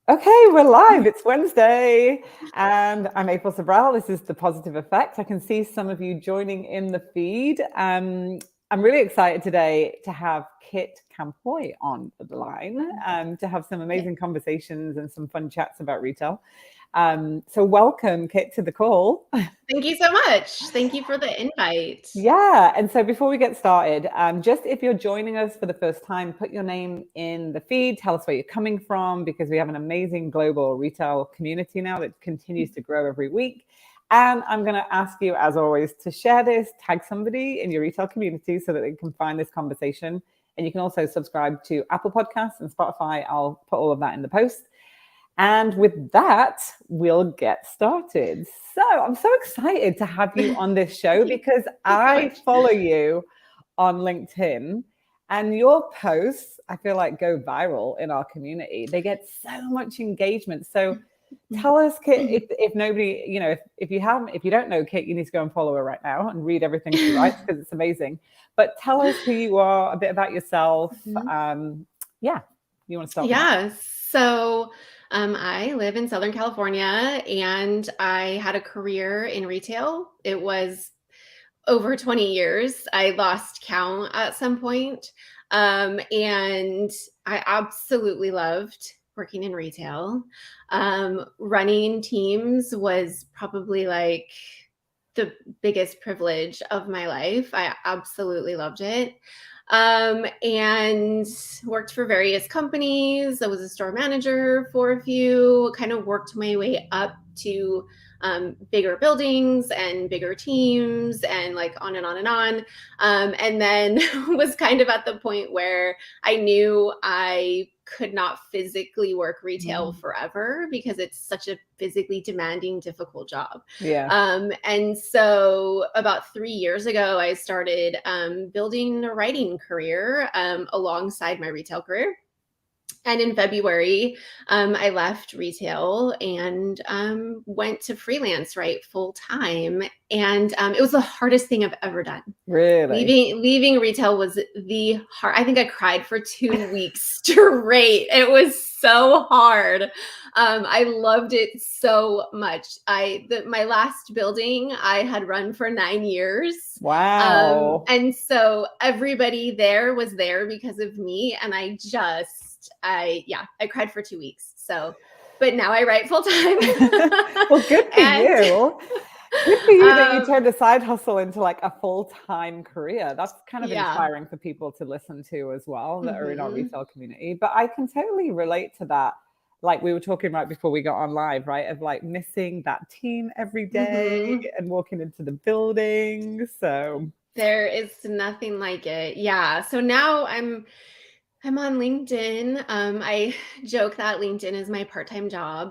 Okay, we're live. It's Wednesday, and I'm April Sabral. This is The Positive Effect. I can see some of you joining in the feed. I'm really excited today to have Kit Campoy on the line, to have some amazing conversations and some fun chats about retail. So welcome, Kit, to the call. Thank you so much. Thank you for the invite. Yeah, and so before we get started, just if you're joining us for the first time, put your name in the feed, tell us where you're coming from, because we have an amazing global retail community now that continues to grow every week. And I'm going to ask you, as always, to share this, tag somebody in your retail community so that they can find this conversation. And you can also subscribe to Apple Podcasts and Spotify. I'll put all of that in the post. And with that, we'll get started. So I'm so excited to have you on this show because I follow you on LinkedIn, and your posts, I feel like, go viral in our community. They get so much engagement. So tell us, Kit, if nobody, if you don't know Kit, you need to go and follow her right now and read everything she writes because it's amazing. But tell us who you are, a bit about yourself. You want to start? Yeah. So I live in Southern California, and I had a career in retail. It was over 20 years. I lost count at some point. And I absolutely loved working in retail. Running teams was probably like the biggest privilege of my life. I absolutely loved it. And worked for various companies. I was a store manager for a few, kind of worked my way up to bigger buildings and bigger teams and like on and on and on. And then was kind of at the point where I knew I could not physically work retail forever because it's such a physically demanding, difficult job. Yeah. And so about 3 years ago, I started building a writing career alongside my retail career. And in February, I left retail and went to freelance write full time. And it was the hardest thing I've ever done. Really? Leaving retail was the hard. I think I cried for 2 weeks straight. It was so hard. I loved it so much. My last building I had run for 9 years. Wow. And so everybody there was there because of me. And I cried for 2 weeks. So, but now I write full time. Well, good for you. Good for you that you turned a side hustle into like a full-time career. That's kind of inspiring for people to listen to as well that are in our retail community. But I can totally relate to that. Like we were talking right before we got on live, right? Of like missing that team every day and walking into the building. So there is nothing like it. Yeah. So now I'm on LinkedIn. I joke that LinkedIn is my part-time job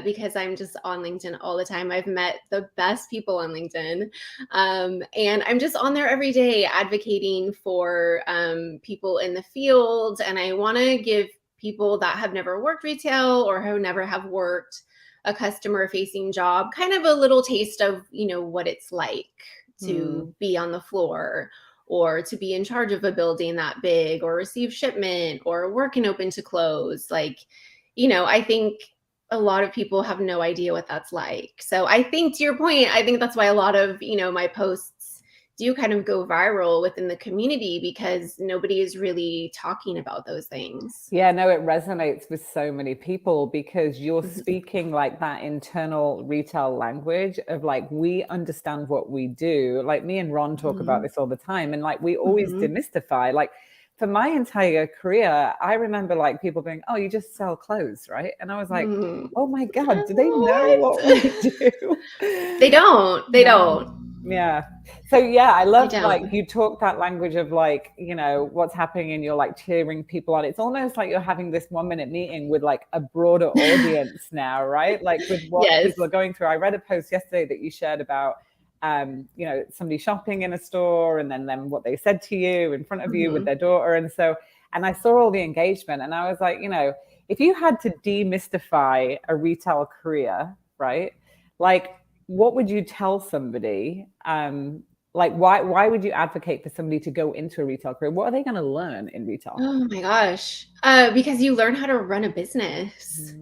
because I'm just on LinkedIn all the time. I've met the best people on LinkedIn. And I'm just on there every day advocating for people in the field. And I want to give people that have never worked retail or who never have worked a customer-facing job kind of a little taste of, what it's like to be on the floor, or to be in charge of a building that big, or receive shipment, or work in open to close. Like, I think a lot of people have no idea what that's like. So I think, to your point, I think that's why a lot of, my posts do kind of go viral within the community, because nobody is really talking about those things. Yeah, no, it resonates with so many people because you're speaking like that internal retail language of like, we understand what we do. Like me and Ron talk about this all the time. And like, we always demystify, like for my entire career, I remember like people going, oh, you just sell clothes, right? And I was like, oh my God, do they know what we do? They don't. They don't. Yeah. So yeah, I love like you talk that language of like, what's happening and you're like cheering people on. It's almost like you're having this 1-minute meeting with like a broader audience now, right? Like with what people are going through. I read a post yesterday that you shared about, somebody shopping in a store and then what they said to you in front of you with their daughter. And I saw all the engagement and I was like, if you had to demystify a retail career, right? Like, what would you tell somebody? Like, why would you advocate for somebody to go into a retail career? What are they going to learn in retail? Oh my gosh. Because you learn how to run a business.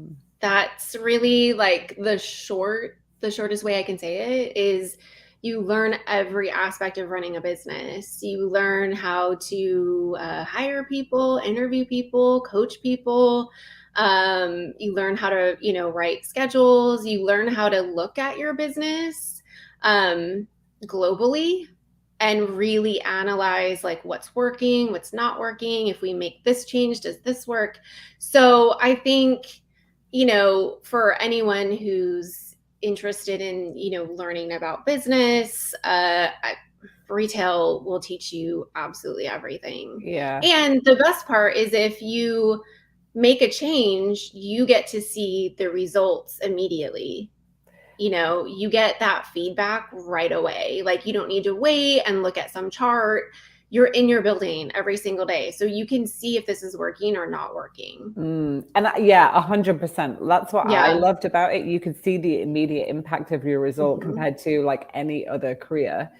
that's really like the shortest way I can say it is you learn every aspect of running a business. You learn how to hire people, interview people, coach people. You learn how to, write schedules. You learn how to look at your business globally and really analyze like what's working, what's not working. If we make this change, does this work? So I think, for anyone who's interested in, learning about business, retail will teach you absolutely everything. Yeah. And the best part is if you make a change, you get to see the results immediately. You get that feedback right away. Like you don't need to wait and look at some chart. You're in your building every single day. So you can see if this is working or not working. And yeah, 100%. That's what I Yeah. loved about it. You could see the immediate impact of your result compared to like any other career.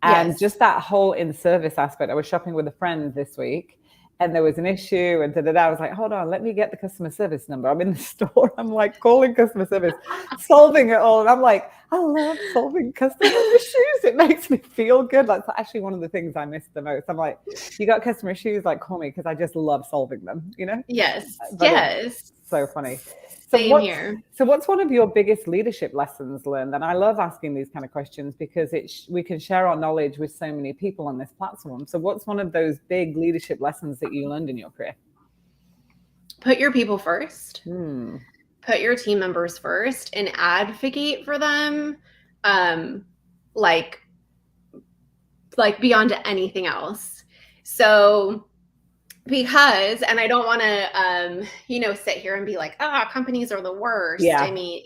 And Yes. just that whole in-service aspect. I was shopping with a friend this week and there was an issue and I was like, hold on, let me get the customer service number. I'm in the store. I'm like calling customer service, solving it all. And I'm like, I love solving customer issues. It makes me feel good. That's actually one of the things I miss the most. I'm like, you got customer issues, like call me because I just love solving them, Yes. But Yes. so funny. Same here. So what's one of your biggest leadership lessons learned? And I love asking these kind of questions because we can share our knowledge with so many people on this platform. So what's one of those big leadership lessons that you learned in your career? Put your people first. Put your team members first and advocate for them like beyond anything else. So because, and I don't want to, sit here and be like, companies are the worst. Yeah. I mean,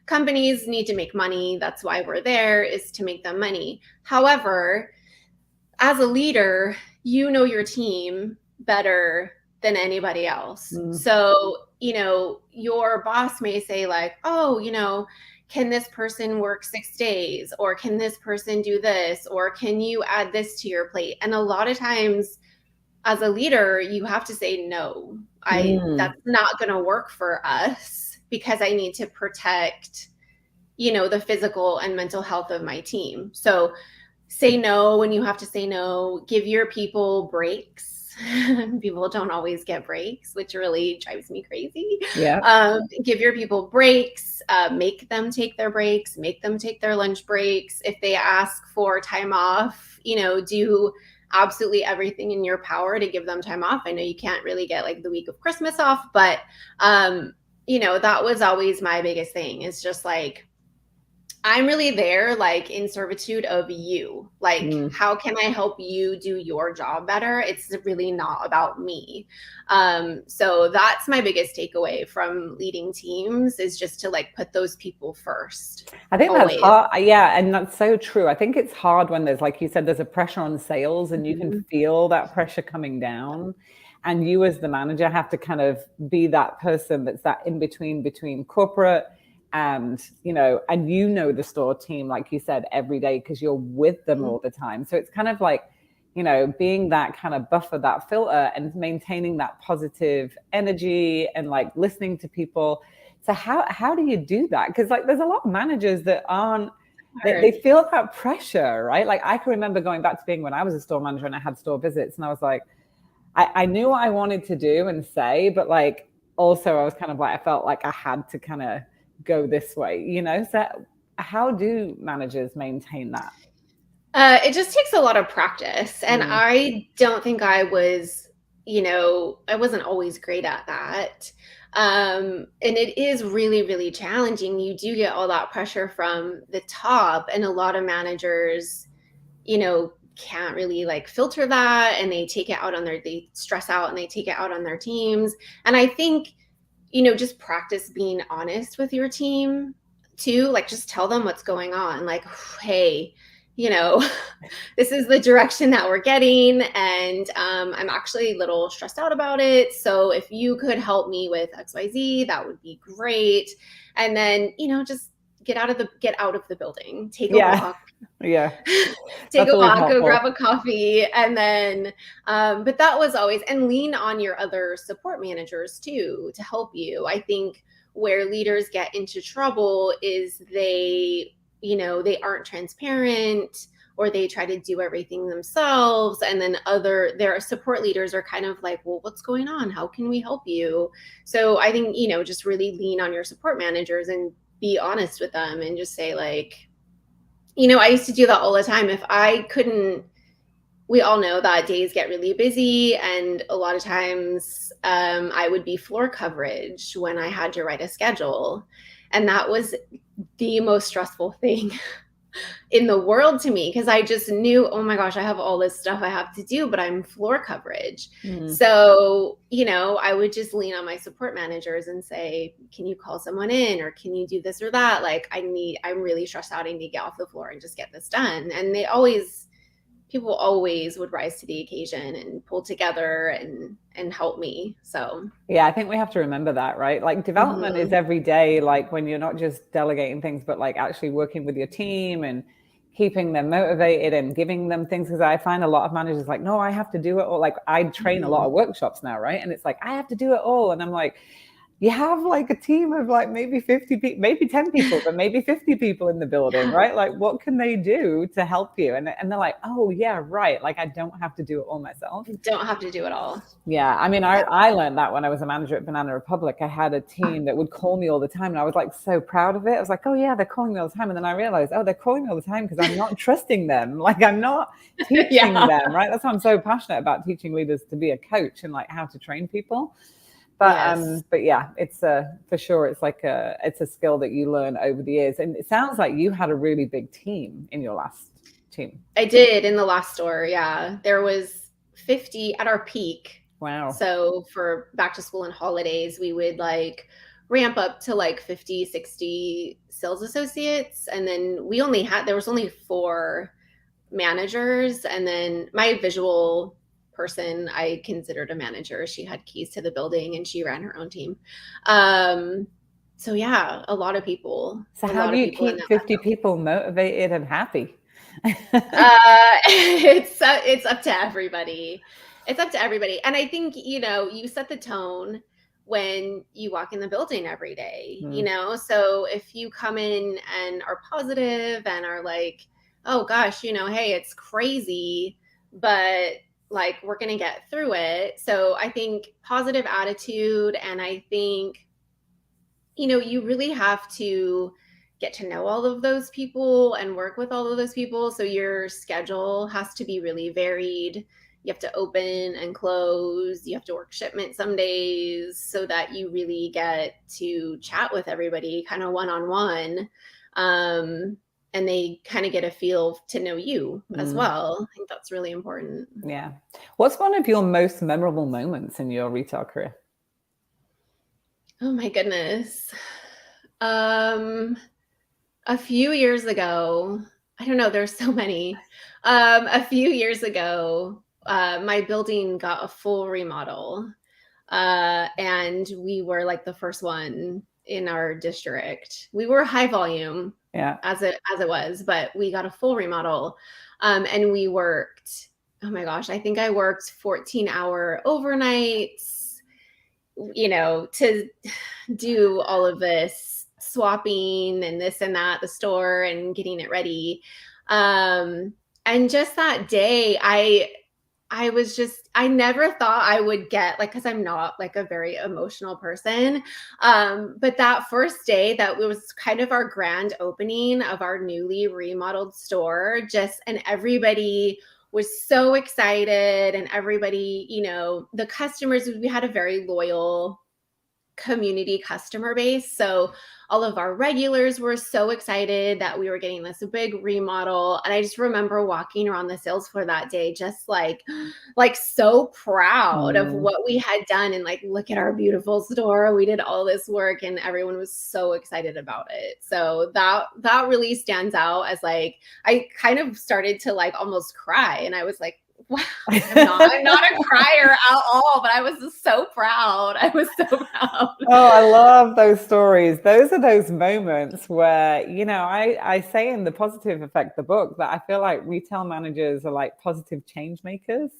companies need to make money. That's why we're there, is to make them money. However, as a leader, you know your team better than anybody else. So, your boss may say like, can this person work 6 days? Or can this person do this? Or can you add this to your plate? And a lot of times, as a leader, you have to say, no, that's not going to work for us because I need to protect, the physical and mental health of my team. So say no when you have to say no, give your people breaks. People don't always get breaks, which really drives me crazy. Yeah. Give your people breaks, make them take their breaks, make them take their lunch breaks. If they ask for time off, do absolutely everything in your power to give them time off. I know you can't really get like the week of Christmas off, but that was always my biggest thing. It's just like, I'm really there like in servitude of you. Like, how can I help you do your job better? It's really not about me. So that's my biggest takeaway from leading teams, is just to like put those people first. I think always. That's hard. Yeah. And that's so true. I think it's hard when there's, like you said, there's a pressure on sales and you can feel that pressure coming down. And you as the manager have to kind of be that person that's that in between corporate and the store team, like you said, every day because you're with them all the time. So it's kind of like, being that kind of buffer, that filter, and maintaining that positive energy and like listening to people. So how do you do that? Because like there's a lot of managers that aren't, they feel that pressure, right? Like I can remember going back to being when I was a store manager and I had store visits, and I was like, I knew what I wanted to do and say, but like also I was kind of like, I felt like I had to kind of go this way, So how do managers maintain that? It just takes a lot of practice. And I don't think I was, I wasn't always great at that. And it is really, really challenging. You do get all that pressure from the top, and a lot of managers, can't really like filter that, and they take it out on they stress out and they take it out on their teams. And I think, just practice being honest with your team too. Like just tell them what's going on. Like, hey, this is the direction that we're getting, and I'm actually a little stressed out about it. So if you could help me with XYZ, that would be great. And then, just get out of the building, take a walk. Yeah. Take a walk, go grab a coffee. And then, but that was always, and lean on your other support managers too, to help you. I think where leaders get into trouble is they aren't transparent, or they try to do everything themselves. And then their support leaders are kind of like, well, what's going on? How can we help you? So I think, just really lean on your support managers and be honest with them and just say like, I used to do that all the time. If I couldn't, we all know that days get really busy, and a lot of times I would be floor coverage when I had to write a schedule. And that was the most stressful thing in the world to me, because I just knew, oh my gosh, I have all this stuff I have to do, but I'm floor coverage. So, I would just lean on my support managers and say, can you call someone in, or can you do this or that? Like, I'm really stressed out. I need to get off the floor and just get this done. And people always would rise to the occasion and pull together and help me. So yeah, I think we have to remember that, right? Like development is every day, like when you're not just delegating things, but like actually working with your team and keeping them motivated and giving them things. Because I find a lot of managers like, no, I have to do it all. Like I train a lot of workshops now, right? And it's like, I have to do it all. And I'm like, you have like a team of like maybe 50 people, maybe 10 people, but maybe 50 people in the building, right? Like what can they do to help you? And they're like, oh yeah, right. Like I don't have to do it all myself. Don't have to do it all. Yeah. I mean, I learned that when I was a manager at Banana Republic. I had a team that would call me all the time, and I was like so proud of it. I was like, oh yeah, they're calling me all the time. And then I realized, oh, they're calling me all the time because I'm not trusting them. Like I'm not teaching them, right? That's why I'm so passionate about teaching leaders to be a coach and like how to train people. But yeah, it's for sure. It's like it's a skill that you learn over the years. And it sounds like you had a really big team in your last team. I did in the last store. Yeah. There was 50 at our peak. Wow. So for back to school and holidays, we would like ramp up to like 50, 60 sales associates. And then there was only 4 managers. And then my visual person I considered a manager. She had keys to the building and she ran her own team. So yeah, a lot of people. So how do you keep 50 people motivated and happy? It's up to everybody. It's up to everybody. And I think, you set the tone when you walk in the building every day, so if you come in and are positive and are like, oh gosh, hey, it's crazy, but like we're going to get through it. So I think positive attitude. And I think, you really have to get to know all of those people and work with all of those people. So your schedule has to be really varied. You have to open and close. You have to work shipment some days so that you really get to chat with everybody kind of one-on-one. And they kind of get a feel to know you as well. I think that's really important. Yeah. What's one of your most memorable moments in your retail career? Oh my goodness. A few years ago, I don't know, there's so many. A few years ago, my building got a full remodel. And we were like the first one in our district. We were high volume. Yeah. As it was, but we got a full remodel. And we worked, oh my gosh, I think I worked 14-hour overnights, to do all of this swapping and this and that, the store and getting it ready. And just that day, I never thought I would get like, cause I'm not like a very emotional person. But that first day, that was kind of our grand opening of our newly remodeled store, and everybody was so excited, and everybody, the customers, we had a very loyal community customer base. So all of our regulars were so excited that we were getting this big remodel. And I just remember walking around the sales floor that day, just like so proud of what we had done. And like, look at our beautiful store. We did all this work and everyone was so excited about it. So that really stands out as like, I kind of started to like almost cry. And I was like, wow, I'm not a crier at all, but I was just so proud. I was so proud. Oh, I love those stories. Those are those moments where, I say in The Positive Effect, the book, that I feel like retail managers are like positive change makers.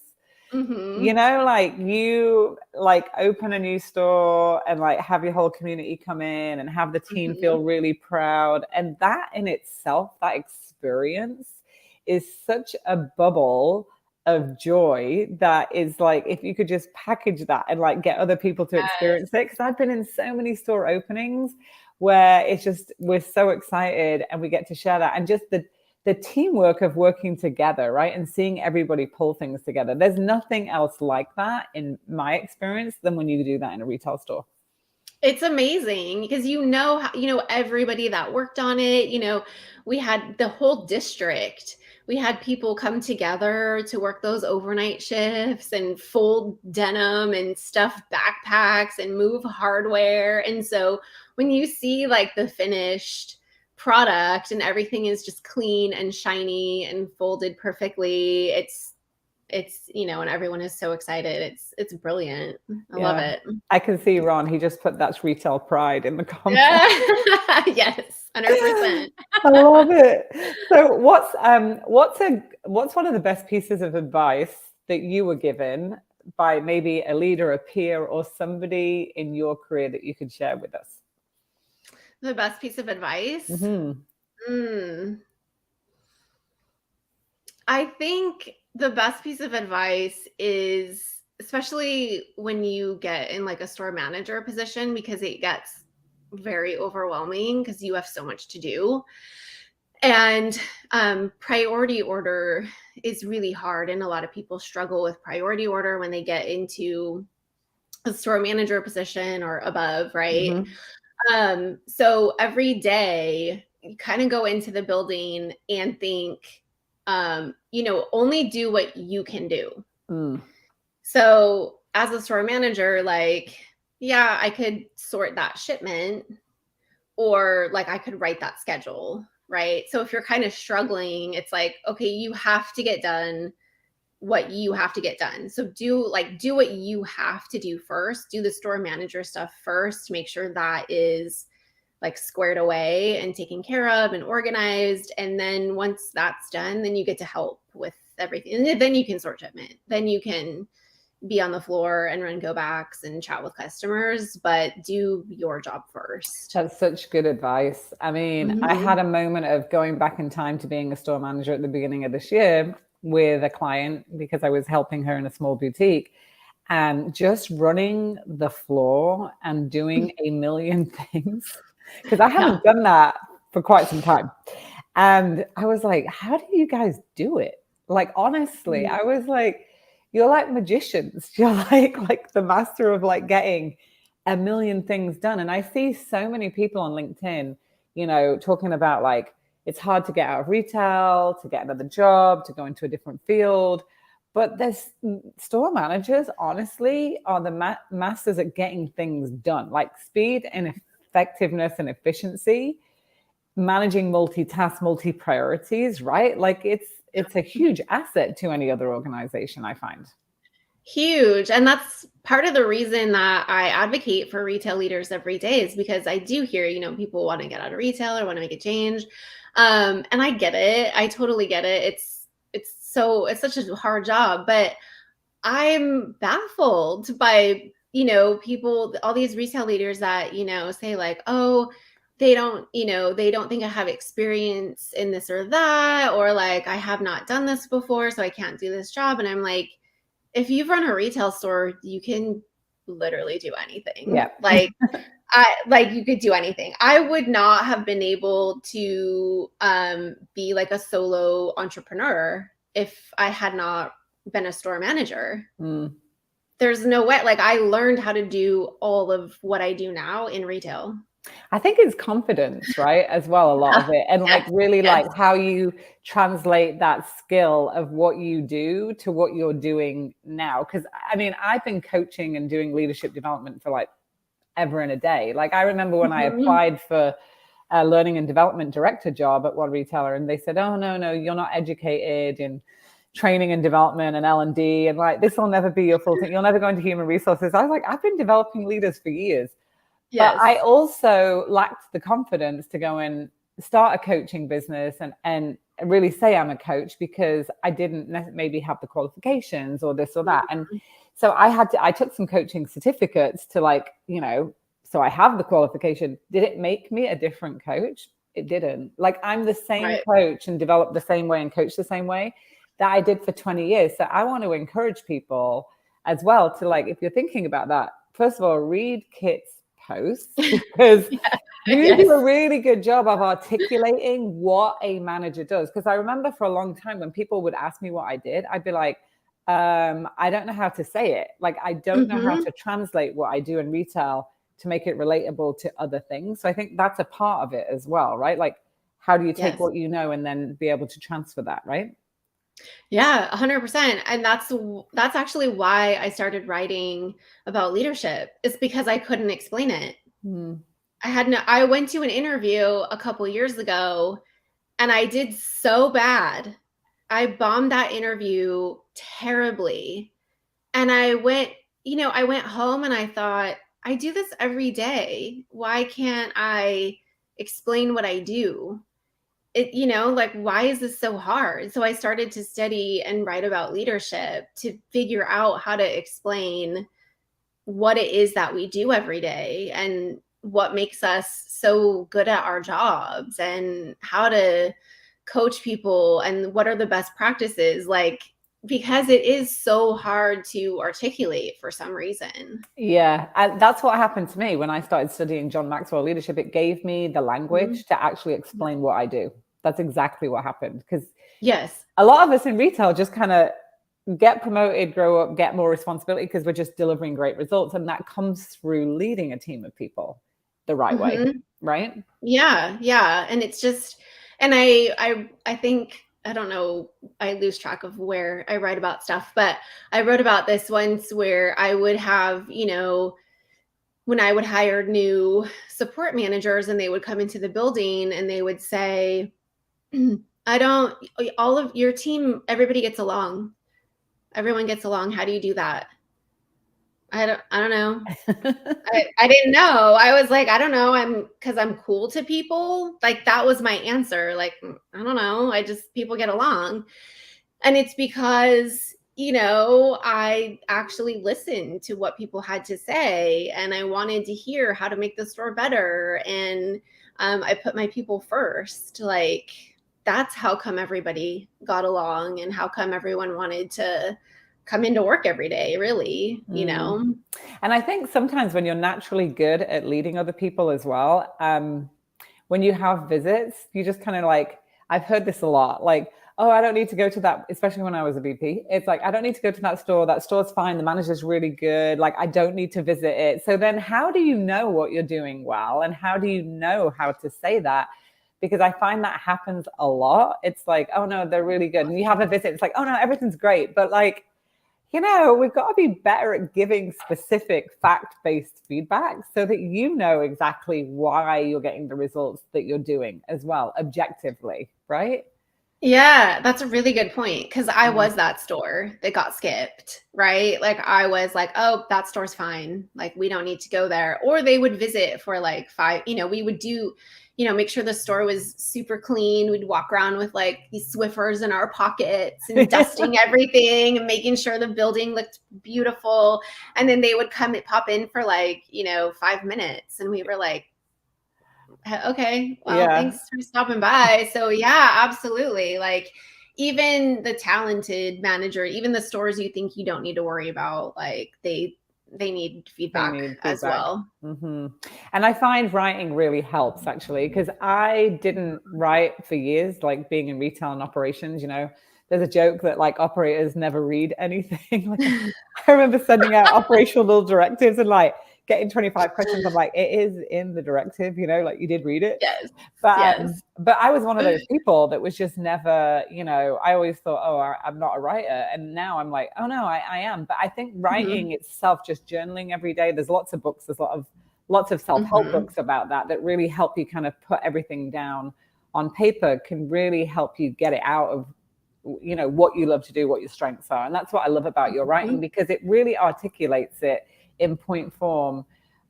Mm-hmm. Like you like open a new store and like have your whole community come in and have the team Mm-hmm. feel really proud. And that in itself, that experience is such a bubble of joy that is like, if you could just package that and like get other people to experience it. Because I've been in so many store openings where it's just, we're so excited and we get to share that. And just the teamwork of working together, right? And seeing everybody pull things together. There's nothing else like that in my experience than when you do that in a retail store. It's amazing because everybody that worked on it, we had the whole district. We had people come together to work those overnight shifts and fold denim and stuff backpacks and move hardware. And so when you see like the finished product and everything is just clean and shiny and folded perfectly, it's and everyone is so excited. It's brilliant. I love it. I can see Ron. He just put that's retail pride in the comments. Yeah. Yes, 100%. I love it. So what's one of the best pieces of advice that you were given by maybe a leader, a peer, or somebody in your career that you could share with us? The best piece of advice? Mm-hmm. I think the best piece of advice is, especially when you get in like a store manager position, because it gets very overwhelming because you have so much to do. And priority order is really hard. And a lot of people struggle with priority order when they get into a store manager position or above, right? Mm-hmm. So every day you kind of go into the building and think, only do what you can do. Mm. So as a store manager, like, yeah, I could sort that shipment, or like I could write that schedule, right? So if you're kind of struggling, it's like, okay, you have to get done what you have to get done. So do what you have to do first. Do the store manager stuff first. Make sure that is like squared away and taken care of and organized. And then once that's done, then you get to help with everything. And then you can sort shipment. Then you can be on the floor and run go backs and chat with customers, but do your job first. That's such good advice. I mean, I had a moment of going back in time to being a store manager at the beginning of this year with a client because I was helping her in a small boutique, and just running the floor and doing a million things because I haven't done that for quite some time. And I was like, how do you guys do it? Like, honestly, I was like, you're like magicians. You're like the master of like getting a million things done. And I see so many people on LinkedIn, talking about like, it's hard to get out of retail, to get another job, to go into a different field. But there's store managers, honestly, are the masters at getting things done, like speed and effectiveness and efficiency, managing multitask, multi-priorities, right? Like it's a huge asset to any other organization, I find. Huge. And that's part of the reason that I advocate for retail leaders every day, is because I do hear, people want to get out of retail or want to make a change. And I get it. I totally get it. It's such a hard job, but I'm baffled by, people, all these retail leaders that, say like, oh, they don't think I have experience in this or that, or like, I have not done this before, so I can't do this job. And I'm like, if you've run a retail store, you can literally do anything. Yeah. You could do anything. I would not have been able to be like a solo entrepreneur if I had not been a store manager. There's no way. Like, I learned how to do all of what I do now in retail. I think it's confidence, right? As well, a lot of it. And like really like how you translate that skill of what you do to what you're doing now. Because I mean, I've been coaching and doing leadership development for like ever and a day. Like I remember when I applied for a learning and development director job at one retailer, and they said, oh, no, you're not educated in training and development and L&D. And like, this will never be your full thing. You'll never go into human resources. I was like, I've been developing leaders for years. Yes. But I also lacked the confidence to go and start a coaching business and really say I'm a coach because I didn't maybe have the qualifications or this or that. And so I took some coaching certificates to like, you know, so I have the qualification. Did it make me a different coach? It didn't. Like, I'm the same coach and developed the same way and coach the same way that I did for 20 years. So I want to encourage people as well to, like, if you're thinking about that, first of all, read Kit's posts, because you do a really good job of articulating what a manager does. Because I remember for a long time when people would ask me what I did, I'd be like, I don't know how to say it. Like, I don't know how to translate what I do in retail to make it relatable to other things. So I think that's a part of it as well, right? Like, how do you take what you know and then be able to transfer that, right? Yeah, 100%. And that's actually why I started writing about leadership. It's because I couldn't explain it. I went to an interview a couple years ago and I did so bad. I bombed that interview terribly. And I went home and I thought, I do this every day. Why can't I explain what I do? Like, why is this so hard? So I started to study and write about leadership to figure out how to explain what it is that we do every day and what makes us so good at our jobs and how to coach people and what are the best practices, like, because it is so hard to articulate for some reason. Yeah, that's what happened to me when I started studying John Maxwell leadership. It gave me the language to actually explain what I do. That's exactly what happened. Because a lot of us in retail just kind of get promoted, grow up, get more responsibility because we're just delivering great results. And that comes through leading a team of people the right way, right? Yeah. And it's just, and I think, I don't know, I lose track of where I write about stuff, but I wrote about this once where I would have, when I would hire new support managers and they would come into the building and they would say, all of your team, everybody gets along. Everyone gets along. How do you do that? I don't know. I didn't know. I was like, I don't know. Because I'm cool to people. Like, that was my answer. Like, I don't know. People get along. And it's because, I actually listened to what people had to say and I wanted to hear how to make the store better. And I put my people first. Like, that's how come everybody got along and how come everyone wanted to come into work every day, really, And I think sometimes when you're naturally good at leading other people as well, when you have visits, you just kind of like, I've heard this a lot, like, oh, I don't need to go to that, especially when I was a VP. It's like, I don't need to go to that store. That store's fine. The manager's really good. Like, I don't need to visit it. So then how do you know what you're doing well? And how do you know how to say that? Because I find that happens a lot. It's like, oh no, they're really good. And you have a visit. It's like, oh no, everything's great. But like, we've got to be better at giving specific fact-based feedback so that you know exactly why you're getting the results that you're doing as well, objectively, right? Yeah, that's a really good point because I was that store that got skipped, right? Like, I was like, oh, that store's fine. Like, we don't need to go there. Or they would visit for like 5, we would do, make sure the store was super clean. We'd walk around with like these Swiffers in our pockets and dusting everything and making sure the building looked beautiful. And then they would pop in for like, 5 minutes. And we were like, okay, well, thanks for stopping by. So yeah, absolutely. Like, even the talented manager, even the stores you think you don't need to worry about, like, they need feedback as well. And I find writing really helps, actually, because I didn't write for years, like being in retail and operations. There's a joke that like operators never read anything. Like, I remember sending out operational directives and like getting 25 questions. I'm like, it is in the directive, like, you did read it. Yes. But I was one of those people that was just never, I always thought, oh, I'm not a writer. And now I'm like, oh no, I am. But I think writing itself, just journaling every day, there's lots of books, there's lots of self-help books about that really help you kind of put everything down on paper, can really help you get it out of, what you love to do, what your strengths are. And that's what I love about your writing, because it really articulates it in point form,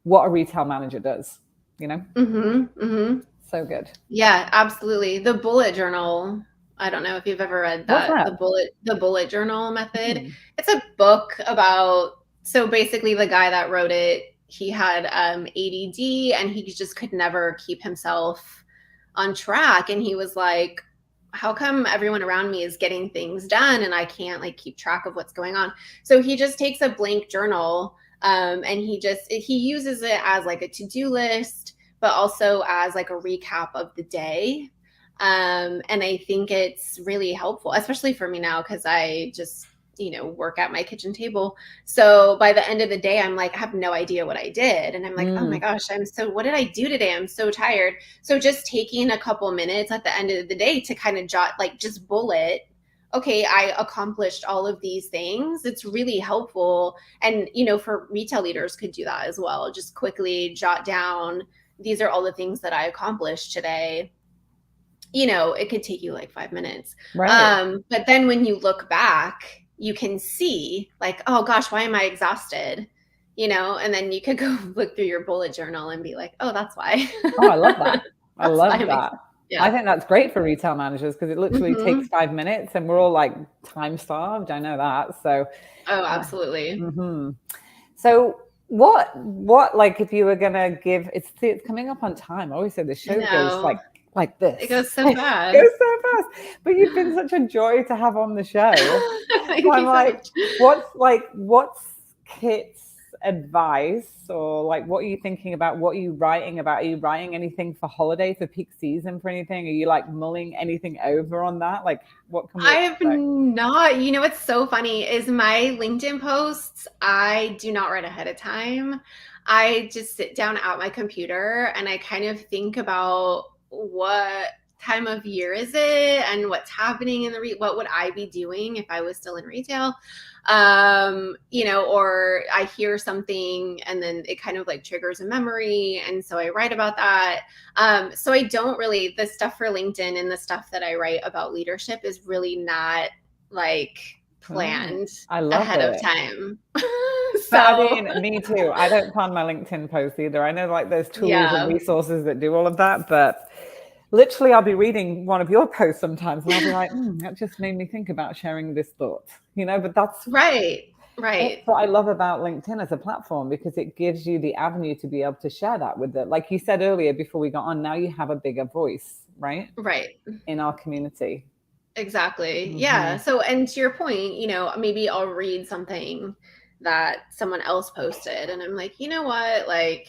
what a retail manager does, So good. Yeah, absolutely. The bullet journal I don't know if you've ever read What's that, that? the bullet journal method. Hmm. It's a book about, so basically the guy that wrote it, he had ADD and he just could never keep himself on track. And he was like, how come everyone around me is getting things done and I can't like keep track of what's going on? So he just takes a blank journal, and he uses it as like a to-do list, but also as like a recap of the day. And I think it's really helpful, especially for me now, because I just, work at my kitchen table. So by the end of the day, I'm like, I have no idea what I did. And I'm like, oh my gosh, what did I do today? I'm so tired. So just taking a couple minutes at the end of the day to kind of jot, like just bullet, okay, I accomplished all of these things. It's really helpful. And, for retail leaders could do that as well. Just quickly jot down, these are all the things that I accomplished today. It could take you like 5 minutes. Right. But then when you look back, you can see like, oh gosh, why am I exhausted? And then you could go look through your bullet journal and be like, oh, that's why. Oh, I love that. I That's why love I'm that. yeah. I think that's great for retail managers because it literally Mm-hmm. takes 5 minutes and we're all like time starved. I know that. So, Oh, absolutely. mm-hmm. So what, like, if you were going to give, it's coming up on time. I always say the I show goes know. like this. It goes so It fast. goes so fast. But you've been such a joy to have on the show. Thank So you I'm so like, much. what's Kit's advice, or like, what are you thinking about? What are you writing about? Are you writing anything for holiday, for peak season, for anything? Are you like mulling anything over on that? Like, what can we I have expect? not, what's so funny is my LinkedIn posts, I do not write ahead of time. I just sit down at my computer and I kind of think about what time of year is it and what's happening in what would I be doing if I was still in retail? Or I hear something and then it kind of like triggers a memory. And so I write about that. So I don't really, the stuff for LinkedIn and the stuff that I write about leadership is really not like Oh, planned I love ahead of it. time. But I So mean, me too. I don't plan my LinkedIn posts either. I know like there's tools and yeah, resources that do all of that, but literally I'll be reading one of your posts sometimes and I'll be like, that just made me think about sharing this thought, but right, that's right, what I love about LinkedIn as a platform, because it gives you the avenue to be able to share that with like you said earlier before we got on, now you have a bigger voice, right? right. In our community. Exactly. Yeah. Hmm. So, and to your point, maybe I'll read something that someone else posted and I'm like, you know what? Like,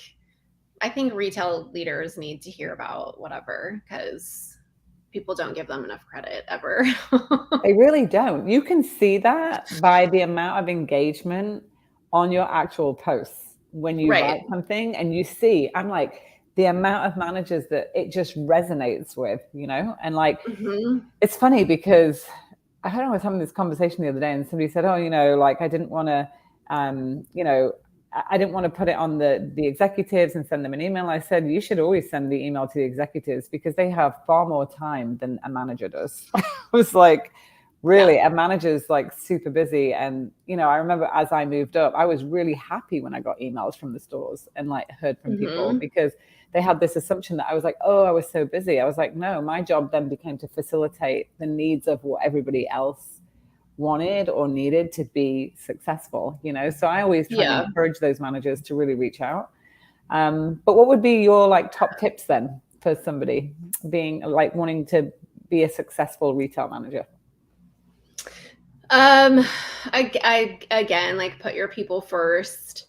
I think retail leaders need to hear about whatever because people don't give them enough credit ever. They really don't. You can see that by the amount of engagement on your actual posts when you Right. write something, and you see, I'm like, the amount of managers that it just resonates with, and like, Hmm. it's funny because I was having this conversation the other day and somebody said, oh, like I didn't want to, I didn't want to put it on the executives and send them an email. I said, you should always send the email to the executives because they have far more time than a manager does. I was like, Yeah. really, a manager's like super busy. And, I remember as I moved up, I was really happy when I got emails from the stores and like heard from people, Hmm. because they had this assumption that I was like, oh, I was so busy. I was like, no, my job then became to facilitate the needs of what everybody else wanted or needed to be successful, So I always try and Yeah. encourage those managers to really reach out. But what would be your like top tips then for somebody being like wanting to be a successful retail manager? Um, I again, like put your people first.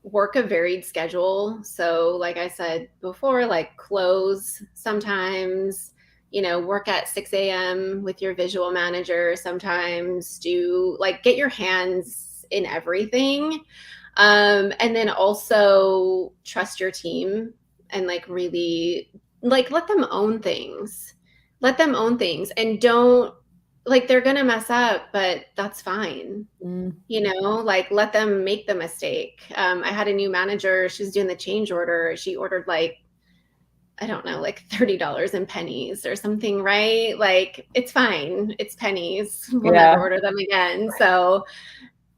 Work a varied schedule. So, like I said before, like close sometimes, work at 6 a.m. with your visual manager. Sometimes do like get your hands in everything. And then also trust your team and like really like let them own things. Let them own things and don't like they're gonna mess up, but that's fine. Mm. Like let them make the mistake. I had a new manager, she was doing the change order. She ordered like, I don't know, like $30 in pennies or something, right? Like it's fine. It's pennies. We'll never Yeah. order them again. So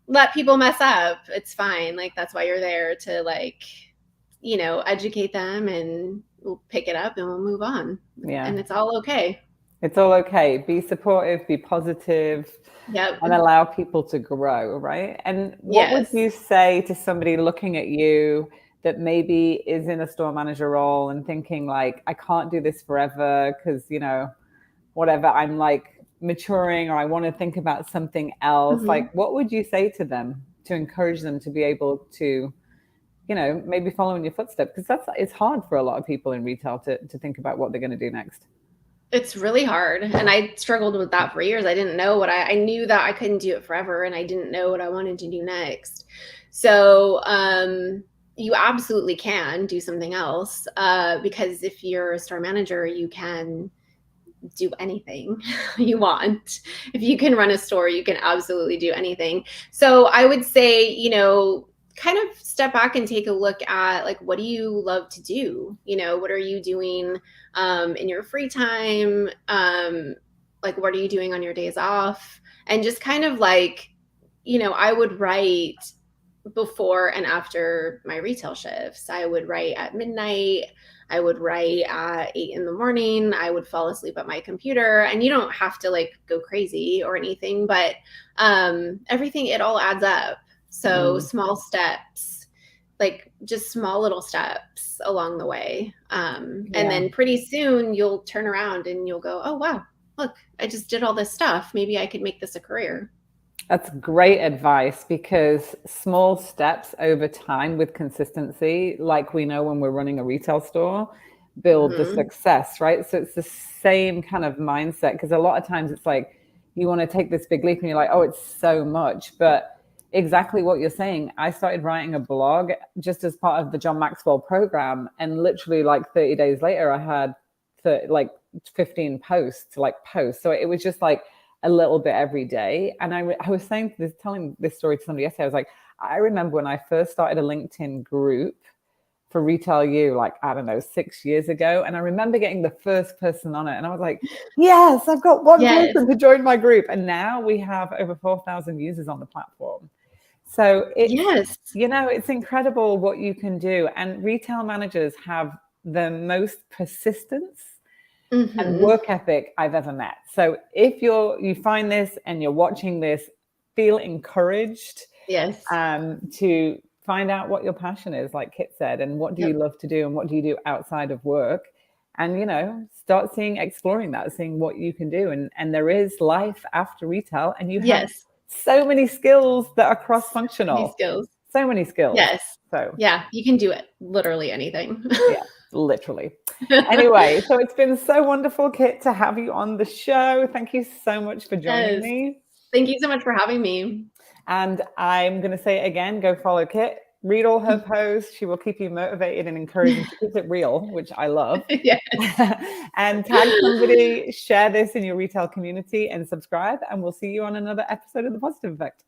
let people mess up. It's fine. Like that's why you're there to like, educate them and we'll pick it up and we'll move on. Yeah. And it's all okay. It's all okay. Be supportive, be positive, Yep. and allow people to grow, right? And what would Yes. you say to somebody looking at you that maybe is in a store manager role and thinking like, I can't do this forever because, you know, whatever, I'm like maturing or I want to think about something else. Like, what would you say to them to encourage them to be able to, you know, maybe follow in your footsteps? Because it's hard for a lot of people in retail to think about what they're going to do next. It's really hard. And I struggled with that for years. I didn't know I knew that I couldn't do it forever, and I didn't know what I wanted to do next. So, you absolutely can do something else, because if you're a store manager, you can do anything you want. If you can run a store, you can absolutely do anything. So I would say, you know, kind of step back and take a look at like, what do you love to do? You know, what are you doing in your free time? Like, what are you doing on your days off? And just kind of like, you know, I would write before and after my retail shifts. I would write at midnight. I would write at 8 in the morning. I would fall asleep at my computer. And you don't have to like go crazy or anything, but everything, it all adds up. So small steps, like just small little steps along the way. And then pretty soon you'll turn around and you'll go, oh, wow, look, I just did all this stuff. Maybe I could make this a career. That's great advice, because small steps over time with consistency, like we know when we're running a retail store, build the success, right? So it's the same kind of mindset, because a lot of times it's like you want to take this big leap and you're like, oh, it's so much. But exactly what you're saying. I started writing a blog just as part of the John Maxwell program. And literally like 30 days later, I had like 15 posts, like posts. So it was just like a little bit every day. And I was telling this story to somebody yesterday. I was like, I remember when I first started a LinkedIn group for Retail U, like, I don't know, 6 years ago. And I remember getting the first person on it. And I was like, yes, I've got one person to join my group. And now we have over 4,000 users on the platform. So it's, you know, it's incredible what you can do. And retail managers have the most persistence and work ethic I've ever met. So if you find this and you're watching this, feel encouraged to find out what your passion is, like Kit said, and what do you love to do and what do you do outside of work? And, you know, start exploring that, seeing what you can do. And there is life after retail, and you have so many skills that are cross-functional. So many skills. So yeah, you can do it. Literally anything. Yeah, literally. Anyway, so it's been so wonderful, Kit, to have you on the show. Thank you so much for joining me. Thank you so much for having me. And I'm going to say it again, go follow Kit. Read all her posts. She will keep you motivated and encouraging to keep it real, which I love. And tag somebody, share this in your retail community, and subscribe. And we'll see you on another episode of The Positive Effect.